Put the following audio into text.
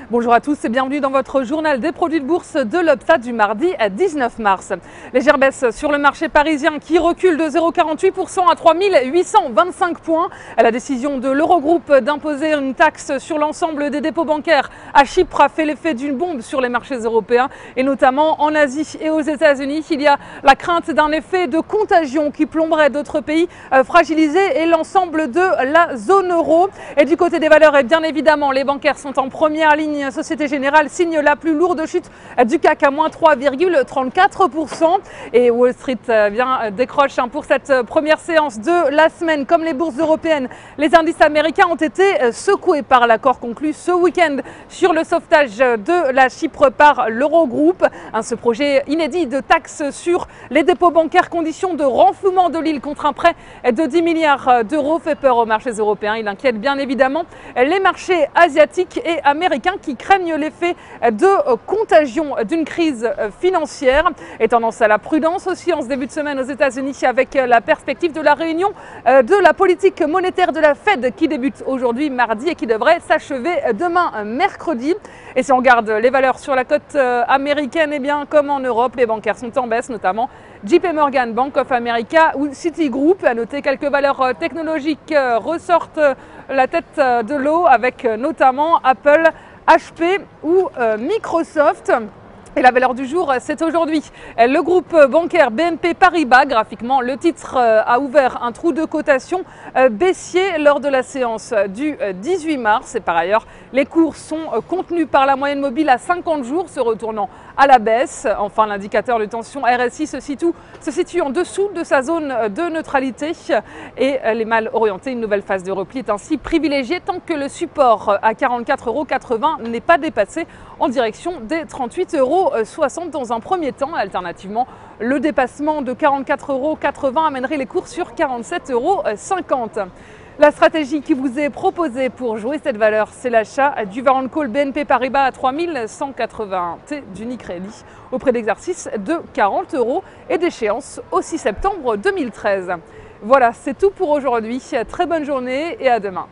Bonjour à tous et bienvenue dans votre journal des produits de bourse de l'Obstat du mardi 19 mars. Légère baisse sur le marché parisien qui recule de 0,48% à 3 825 points. La décision de l'Eurogroupe d'imposer une taxe sur l'ensemble des dépôts bancaires à Chypre a fait l'effet d'une bombe sur les marchés européens et notamment en Asie et aux États-Unis. Il y a la crainte d'un effet de contagion qui plomberait d'autres pays fragilisés et l'ensemble de la zone euro. Et du côté des valeurs, bien évidemment, les bancaires sont en première ligne. Société Générale signe la plus lourde chute du CAC à moins 3,34%. Et Wall Street décroche pour cette première séance de la semaine. Comme les bourses européennes, les indices américains ont été secoués par l'accord conclu ce week-end sur le sauvetage de la Chypre par l'Eurogroupe. Ce projet inédit de taxe sur les dépôts bancaires, condition de renflouement de l'île contre un prêt de 10 milliards d'euros, fait peur aux marchés européens. Il inquiète bien évidemment les marchés asiatiques et américains qui craignent l'effet de contagion d'une crise financière. Et tendance à la prudence aussi en ce début de semaine aux États-Unis avec la perspective de la réunion de la politique monétaire de la Fed qui débute aujourd'hui mardi et qui devrait s'achever demain mercredi. Et si on regarde les valeurs sur la cote américaine, eh bien comme en Europe, les bancaires sont en baisse, notamment JP Morgan, Bank of America ou Citigroup. À noter quelques valeurs technologiques ressortent la tête de l'eau avec notamment Apple, HP ou Microsoft. Et la valeur du jour, c'est aujourd'hui le groupe bancaire BNP Paribas. Graphiquement, le titre a ouvert un trou de cotation baissier lors de la séance du 18 mars. Et par ailleurs, les cours sont contenus par la moyenne mobile à 50 jours, se retournant à la baisse. Enfin, l'indicateur de tension RSI se situe en dessous de sa zone de neutralité. Et les mal orientés, une nouvelle phase de repli est ainsi privilégiée tant que le support à 44,80 € n'est pas dépassé en direction des 38,60 € dans un premier temps. Alternativement, le dépassement de 44,80 € amènerait les cours sur 47,50 €. La stratégie qui vous est proposée pour jouer cette valeur, c'est l'achat du Warrant Call BNP Paribas à 3181 T d'Unicredit au prix d'exercice de 40 € et d'échéance au 6 septembre 2013. Voilà, c'est tout pour aujourd'hui. Très bonne journée et à demain.